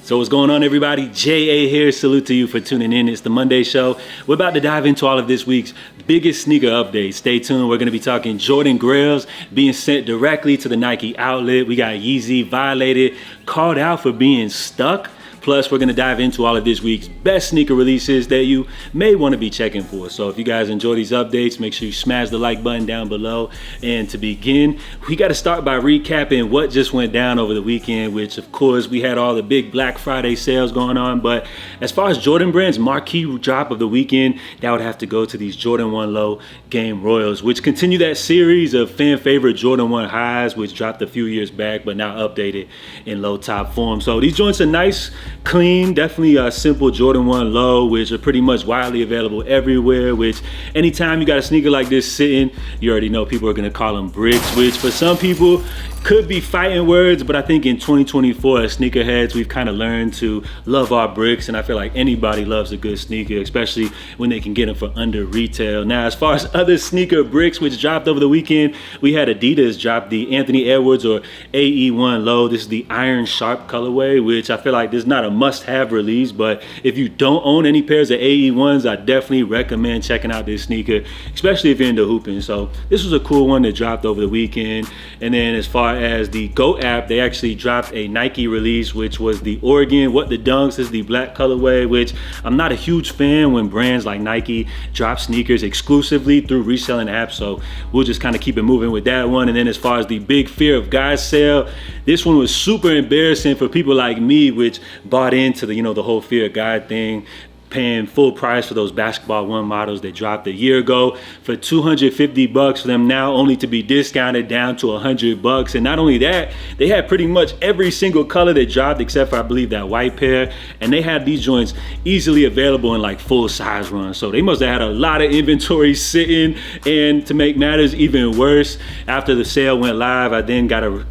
So what's going on, everybody? JA here. Salute to you for tuning in. It's the Monday show. We're about to dive into all of this week's biggest sneaker updates. Stay tuned. We're going to be talking Jordan Grails being sent directly to the Nike outlet. We got YEEZY violated, called out for being stuck. Plus, we're going to dive into all of this week's best sneaker releases that you may want to be checking for. So if you guys enjoy these updates, make sure you smash the like button down below. And to begin, we got to start by recapping what just went down over the weekend, which of course we had all the big Black Friday sales going on. But as far as Jordan Brand's marquee drop of the weekend, that would have to go to these Jordan 1 Low Game Royals, which continue that series of fan favorite Jordan 1 highs, which dropped a few years back, but now updated in low top form. So these joints are nice, clean, definitely a simple Jordan 1 Low, which are pretty much widely available everywhere, which anytime you got a sneaker like this sitting, you already know people are gonna call them bricks, which for some people could be fighting words, but I think in 2024 as sneakerheads, we've kind of learned to love our bricks, and I feel like anybody loves a good sneaker, especially when they can get them for under retail. Now, as far as other sneaker bricks which dropped over the weekend, we had Adidas drop the Anthony Edwards or AE1 Low. This is the Iron Sharp colorway, which I feel like this is not a must-have release, but if you don't own any pairs of AE1s, I definitely recommend checking out this sneaker, especially if you're into hooping. So this was a cool one that dropped over the weekend. And then as far as the GOAT app, they actually dropped a Nike release, which was the Oregon What the Dunks is the black colorway, which I'm not a huge fan when brands like Nike drop sneakers exclusively through reselling apps, so we'll just kind of keep it moving with that one. And then as far as the Big Fear of God sale, this one was super embarrassing for people like me, which bought into the, the whole Fear of God thing, paying full price for those Basketball 1 models that dropped a year ago for $250 for them now only to be discounted down to $100. And not only that, they had pretty much every single color that dropped except for I believe that white pair, and they had these joints easily available in like full size runs. So they must have had a lot of inventory sitting, and to make matters even worse, after the sale went live, I then got a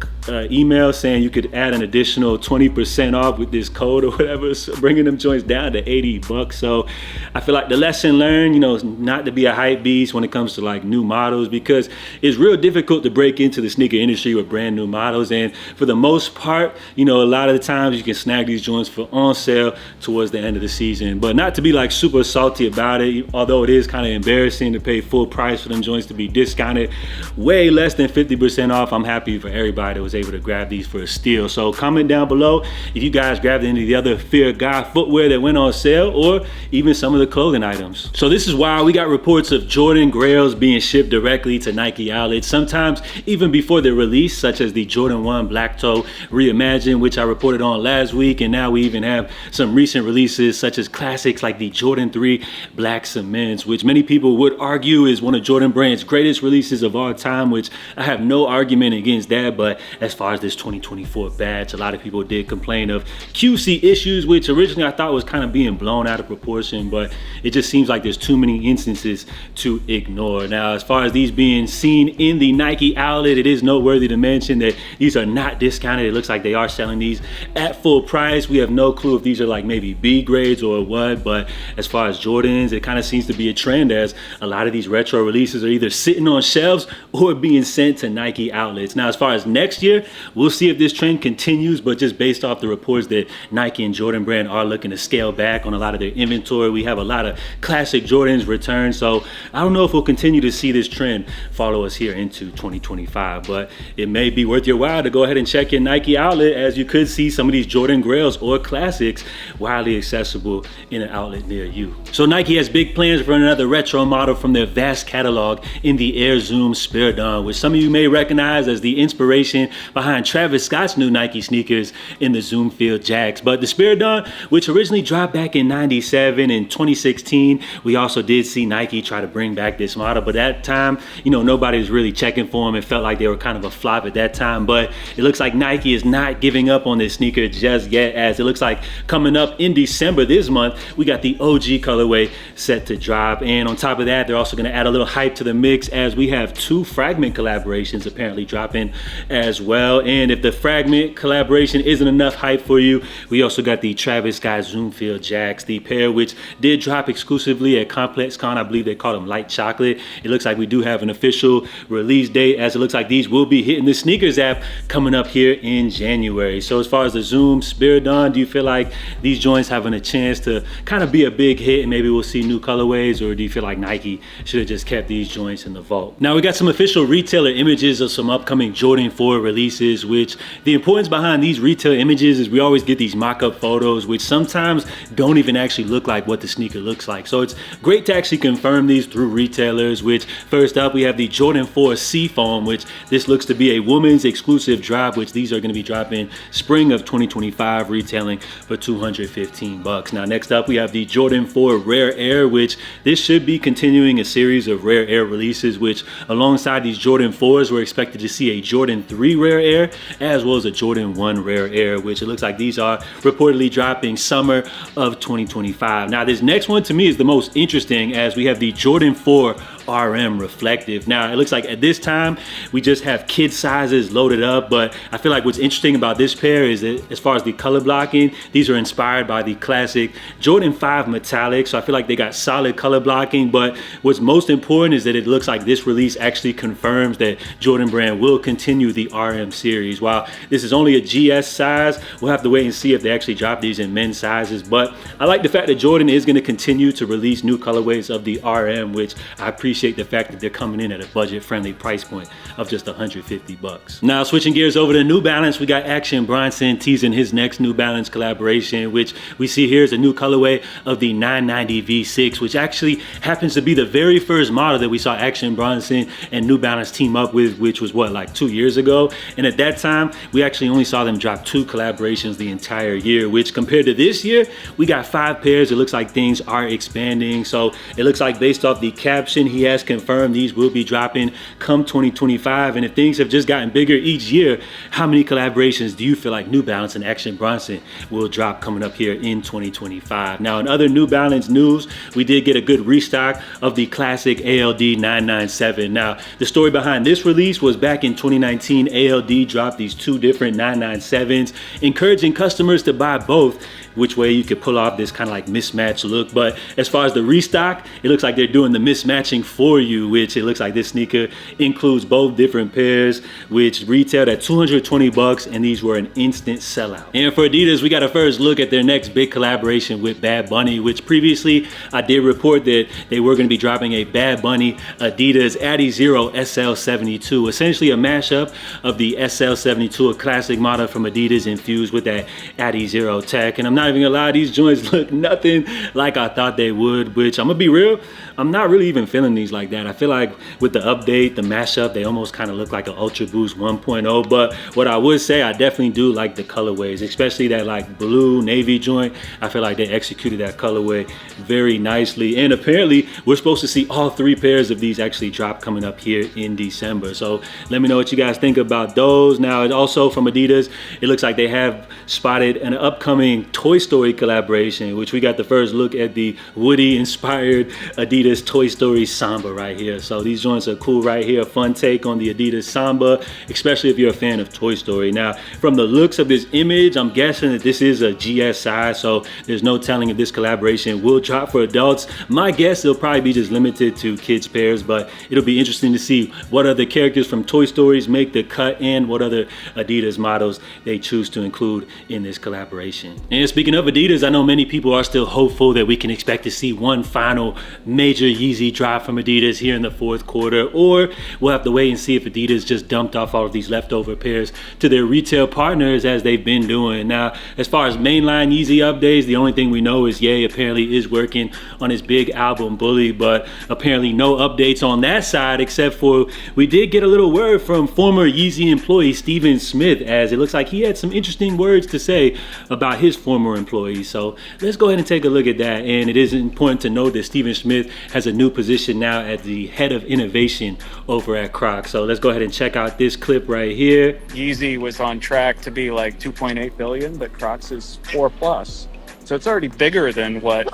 email saying you could add an additional 20% off with this code or whatever, so bringing them joints down to $80. So I feel like the lesson learned, not to be a hype beast when it comes to like new models, because it's real difficult to break into the sneaker industry with brand new models. And for the most part, a lot of the times you can snag these joints for on sale towards the end of the season. But not to be like super salty about it, although it is kind of embarrassing to pay full price for them joints to be discounted way less than 50% off. I'm happy for everybody that was able to grab these for a steal. So comment down below if you guys grabbed any of the other Fear of God footwear that went on sale, or even some of the clothing items. So this is why we got reports of Jordan Grails being shipped directly to Nike outlets, sometimes even before their release, such as the Jordan 1 Black Toe Reimagined, which I reported on last week. And now we even have some recent releases such as classics like the Jordan 3 Black Cements, which many people would argue is one of Jordan Brand's greatest releases of all time, which I have no argument against that. But as far as this 2024 batch, a lot of people did complain of QC issues, which originally I thought was kind of being blown out of proportion, but it just seems like there's too many instances to ignore. Now, as far as these being seen in the Nike outlet, it is noteworthy to mention that these are not discounted. It looks like they are selling these at full price. We have no clue if these are like maybe B grades or what, but as far as Jordans, it kind of seems to be a trend as a lot of these retro releases are either sitting on shelves or being sent to Nike outlets. Now, as far as next year, we'll see if this trend continues, but just based off the reports that Nike and Jordan Brand are looking to scale back on a lot of their inventory, we have a lot of classic Jordans return. So I don't know if we'll continue to see this trend follow us here into 2025, but it may be worth your while to go ahead and check your Nike outlet, as you could see some of these Jordan Grails or classics widely accessible in an outlet near you. So Nike has big plans for another retro model from their vast catalog in the Air Zoom Spiridon, which some of you may recognize as the inspiration behind Travis Scott's new Nike sneakers in the Zoom Field Jacks. But the Spiridon, which originally dropped back in '97 and 2016, we also did see Nike try to bring back this model, but at that time, nobody was really checking for them. It felt like they were kind of a flop at that time, but it looks like Nike is not giving up on this sneaker just yet, as it looks like coming up in December this month, we got the OG colorway set to drop. And on top of that, they're also going to add a little hype to the mix, as we have 2 Fragment collaborations apparently dropping as well. well. And if the Fragment collaboration isn't enough hype for you, we also got the Travis Scott Zoomfield Jacks, the pair which did drop exclusively at ComplexCon. I believe they call them light chocolate. It looks like we do have an official release date, as it looks like these will be hitting the sneakers app coming up here in January. So as far as the Zoom Spiridon, do you feel like these joints having a chance to kind of be a big hit and maybe we'll see new colorways, or do you feel like Nike should have just kept these joints in the vault? Now we got some official retailer images of some upcoming Jordan 4 releases, which the importance behind these retail images is we always get these mock-up photos which sometimes don't even actually look like what the sneaker looks like. So it's great to actually confirm these through retailers, which first up we have the Jordan 4 Seafoam, which this looks to be a women's exclusive drop, which these are going to be dropping spring of 2025, retailing for $215. Now next up we have the Jordan 4 Rare Air, which this should be continuing a series of Rare Air releases, which alongside these Jordan 4s we're expected to see a Jordan 3 Rare Air as well as a Jordan 1 Rare Air, which it looks like these are reportedly dropping summer of 2025. Now this next one to me is the most interesting, as we have the Jordan 4 RM Reflective. Now it looks like at this time we just have kid sizes loaded up, but I feel like what's interesting about this pair is that as far as the color blocking, these are inspired by the classic Jordan 5 Metallic, so I feel like they got solid color blocking. But what's most important is that it looks like this release actually confirms that Jordan Brand will continue the RM series. While this is only a GS size, we'll have to wait and see if they actually drop these in men's sizes, but I like the fact that Jordan is going to continue to release new colorways of the RM, which I appreciate the fact that they're coming in at a budget-friendly price point of just $150. Now switching gears over to New Balance, we got Action Bronson teasing his next New Balance collaboration, which we see here is a new colorway of the 990 V6, which actually happens to be the very first model that we saw Action Bronson and New Balance team up with, which was what, like 2 years ago. And at that time we actually only saw them drop 2 collaborations the entire year, which compared to this year we got 5 pairs. It looks like things are expanding. So it looks like based off the caption, he has confirmed these will be dropping come 2025. And if things have just gotten bigger each year, how many collaborations do you feel like New Balance and Action Bronson will drop coming up here in 2025? Now in other New Balance news, we did get a good restock of the classic ALD 997. Now the story behind this release was back in 2019, ALD dropped these 2 different 997s, encouraging customers to buy both, which way you could pull off this kind of like mismatch look. But as far as the restock, it looks like they're doing the mismatching for you, which it looks like this sneaker includes both different pairs, which retailed at $220, and these were an instant sellout. And for Adidas, we got a first look at their next big collaboration with Bad Bunny, which previously I did report that they were going to be dropping a Bad Bunny Adidas Adizero SL72, essentially a mashup of the SL72, a classic model from Adidas infused with that Adizero tech. And I'm not even gonna lie, these joints look nothing like I thought they would, which I'm gonna be real, I'm not really even feeling these like that. I feel like with the update, the mashup, they almost kind of look like an Ultra Boost 1.0. But what I would say, I definitely do like the colorways, especially that like blue navy joint. I feel like they executed that colorway very nicely. And apparently we're supposed to see all 3 pairs of these actually drop coming up here in December. So let me know what you guys think about those. Now also from Adidas, it looks like they have spotted an upcoming Toy Story collaboration, which we got the first look at the Woody inspired Adidas Toy Story Samba right here. So these joints are cool right here. Fun take on the Adidas Samba, especially if you're a fan of Toy Story. Now from the looks of this image, I'm guessing that this is a GS size, so there's no telling if this collaboration will drop for adults. My guess it'll probably be just limited to kids pairs, but it'll be interesting to see what other characters from Toy Stories make the cut and what other Adidas models they choose to include in this collaboration. And speaking of Adidas, I know many people are still hopeful that we can expect to see one final major Yeezy drop from Adidas here in the 4th quarter, or we'll have to wait and see if Adidas just dumped off all of these leftover pairs to their retail partners as they've been doing. Now, as far as mainline Yeezy updates, the only thing we know is Ye apparently is working on his big album Bully, but apparently no updates on that side, except for we did get a little word from former Yeezy employee Steven Smith, as it looks like he had some interesting words to say about his former employees. So let's go ahead and take a look at that. And it is important to note that Steven Smith has a new position now as the head of innovation over at Crocs. So let's go ahead and check out this clip right here. Yeezy was on track to be like 2.8 billion, but Crocs is 4 plus. So it's already bigger than what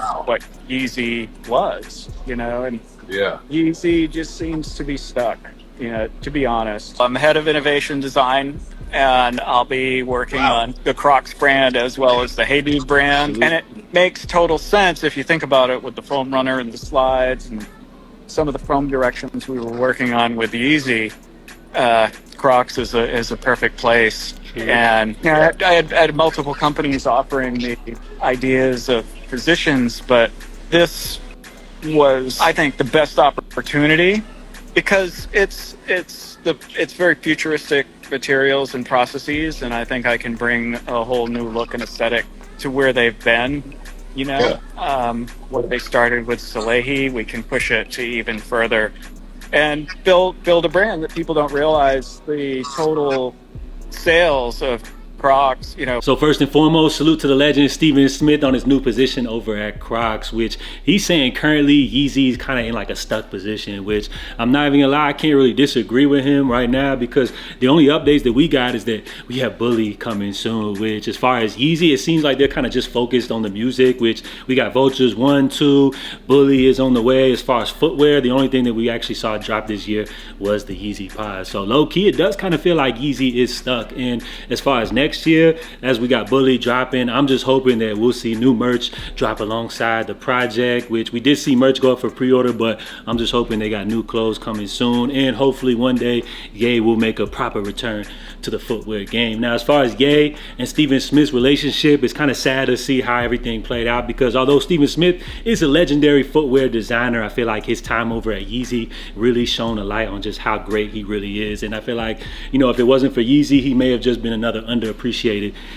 Yeezy was, you know, and Yeah. Yeezy just seems to be stuck, you know, to be honest. I'm head of innovation design and I'll be working on the Crocs brand as well as the Hey Dude brand. And it makes total sense if you think about it with the foam runner and the slides and some of the foam directions we were working on with YEEZY. Crocs is a perfect place. And you know, I had multiple companies offering me ideas of positions, but this was, I think, the best opportunity because it's very futuristic materials and processes, and I think I can bring a whole new look and aesthetic to where they've been. You know, what they started with Salehi, we can push it to even further and build a brand that people don't realize the total sales of Crocs, you know. So first and foremost, salute to the legend Stephen Smith on his new position over at Crocs, which he's saying currently Yeezy is kind of in like a stuck position, which I'm not even gonna lie, I can't really disagree with him right now because the only updates that we got is that we have Bully coming soon, which as far as Yeezy, it seems like they're kind of just focused on the music, which we got Vultures 1, 2, Bully is on the way. As far as footwear, the only thing that we actually saw drop this year was the Yeezy Pod. So low key, it does kind of feel like Yeezy is stuck. And as far as next year, as we got Bully dropping, I'm just hoping that we'll see new merch drop alongside the project, which we did see merch go up for pre-order, but I'm just hoping they got new clothes coming soon, and hopefully one day Ye will make a proper return to the footwear game. Now, as far as Ye and Stephen Smith's relationship, it's kind of sad to see how everything played out because although Stephen Smith is a legendary footwear designer, I feel like his time over at Yeezy really shone a light on just how great he really is. And I feel like, you know, if it wasn't for Yeezy, he may have just been another underappreciated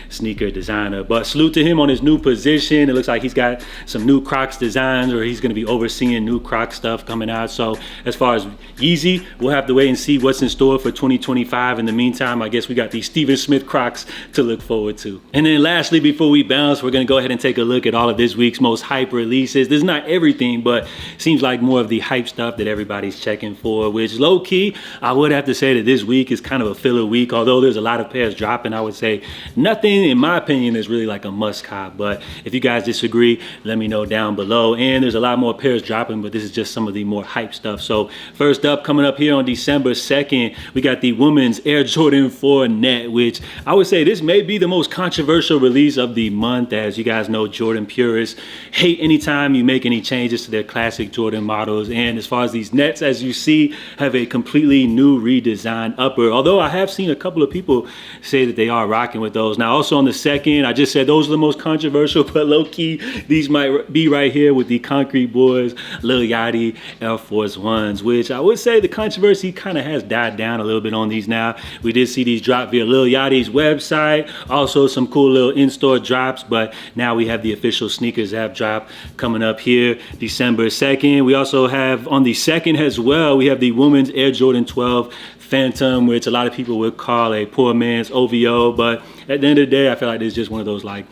sneaker designer. But salute to him on his new position. It looks like he's got some new Crocs designs, or he's going to be overseeing new Crocs stuff coming out. So as far as Yeezy, we'll have to wait and see what's in store for 2025. In the meantime, I guess we got these Stephen Smith Crocs to look forward to. And then lastly, before we bounce, we're going to go ahead and take a look at all of this week's most hype releases. This is not everything, but seems like more of the hype stuff that everybody's checking for, which low key, I would have to say that this week is kind of a filler week. Although there's a lot of pairs dropping, I would say nothing, in my opinion, is really like a must cop. But if you guys disagree, let me know down below. And there's a lot more pairs dropping, but this is just some of the more hype stuff. So first up, coming up here on December 2nd, we got the women's Air Jordan 4 Net, which I would say this may be the most controversial release of the month. As you guys know, Jordan purists hate anytime you make any changes to their classic Jordan models. And as far as these nets, as you see, have a completely new redesigned upper. Although I have seen a couple of people say that they are rocking with those. Now also on the second, I just said those are the most controversial, but low-key these might be right here with the Concrete Boys Lil Yachty Air Force Ones, which I would say the controversy kind of has died down a little bit on these now. We did see these drop via Lil Yachty's website, also some cool little in-store drops, but now we have the official sneakers app drop coming up here December 2nd. We also have on the 2nd as well, we have the women's Air Jordan 12 Phantom, which a lot of people would call a poor man's OVO, but at the end of the day, I feel like it's just one of those like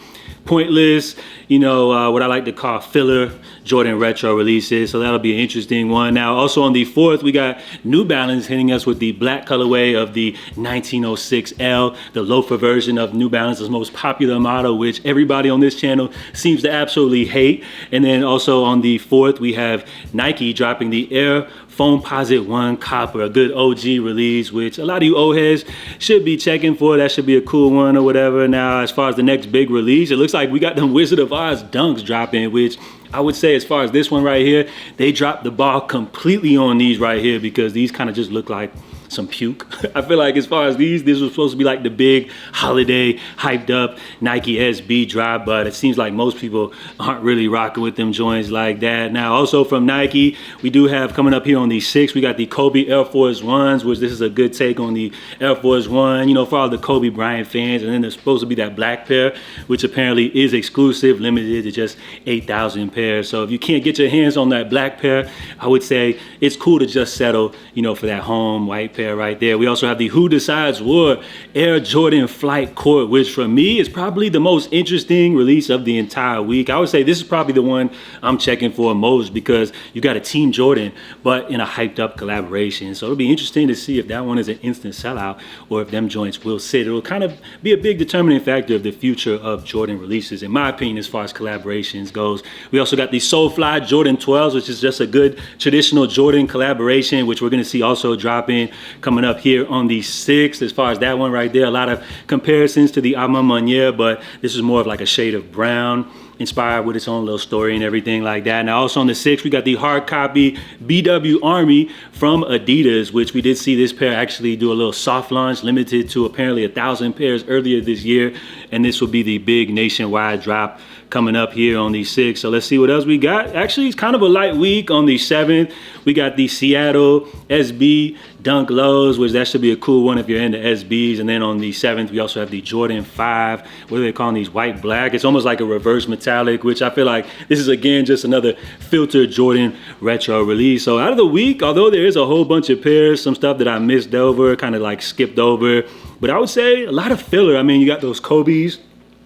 pointless, you know, what I like to call filler Jordan retro releases. So that'll be an interesting one. Now also on the 4th, we got New Balance hitting us with the black colorway of the 1906L, the loafer version of New Balance's most popular model, which everybody on this channel seems to absolutely hate. And then also on the 4th, we have Nike dropping the Air Foamposite 1 Copper, a good OG release, which a lot of you old heads should be checking for. That should be a cool one or whatever. Now, as far as the next big release, it looks like we got them Wizard of Oz dunks dropping, which I would say as far as this one right here, they dropped the ball completely on these right here because these kind of just look like some puke. I feel like as far as these was supposed to be like the big holiday hyped up Nike SB drop, but it seems like most people aren't really rocking with them joints like that. Now also from Nike, we do have coming up here on the 6th, we got the Kobe Air Force Ones, which this is a good take on the Air Force One, you know, for all the Kobe Bryant fans. And then there's supposed to be that black pair, which apparently is exclusive, limited to just 8,000 pairs. So if you can't get your hands on that black pair, I would say it's cool to just settle, you know, for that home white pair right there. We also have the Who Decides War Air Jordan Flight Court, which for me is probably the most interesting release of the entire week. I would say this is probably the one I'm checking for most because you got a Team Jordan, but in a hyped up collaboration. So it'll be interesting to see if that one is an instant sellout or if them joints will sit. It'll kind of be a big determining factor of the future of Jordan releases, in my opinion, as far as collaborations goes. We also got the Soulfly Jordan 12s, which is just a good traditional Jordan collaboration, which we're going to see also dropping coming up here on the 6th. As far as that one right there, a lot of comparisons to the Armand Meunier, but this is more of like a shade of brown, inspired with its own little story and everything like that. Now also on the 6th, we got the hard copy BW Army from Adidas, which we did see this pair actually do a little soft launch, limited to apparently 1,000 pairs earlier this year. And this will be the big nationwide drop coming up here on the 6th. So let's see what else we got. Actually, it's kind of a light week. On the 7th, we got the Seattle SB Dunk Lows, which that should be a cool one if you're into SBs. And then on the 7th, we also have the Jordan 5. What are they calling these? White black. It's almost like a reverse metallic, which I feel like this is again just another filtered Jordan retro release. So out of the week, although there is a whole bunch of pairs, some stuff that I missed over, kind of like skipped over, but I would say a lot of filler. I mean, you got those Kobe's,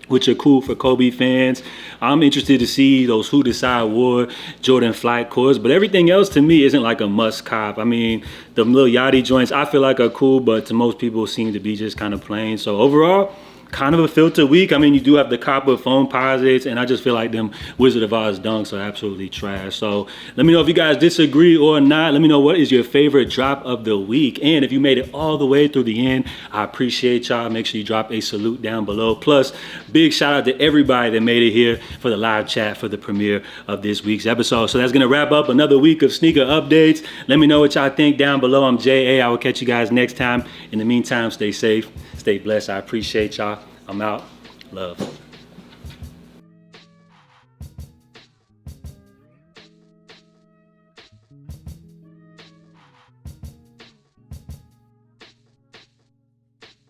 which are cool for Kobe fans. I'm interested to see those Who Decide War Jordan Flight Cores, but everything else to me isn't like a must cop. I mean, the little Yachty joints I feel like are cool, but to most people seem to be just kind of plain. So overall, kind of a filter week. I mean, you do have the copper foam posits, and I just feel like them Wizard of Oz dunks are absolutely trash. So let me know if you guys disagree or not. Let me know what is your favorite drop of the week. And if you made it all the way through the end, I appreciate y'all. Make sure you drop a salute down below. Plus, big shout out to everybody that made it here for the live chat for the premiere of this week's episode. So that's going to wrap up another week of sneaker updates. Let me know what y'all think down below. I'm JA. I will catch you guys next time. In the meantime, stay safe, stay blessed. I appreciate y'all. I'm out. Love.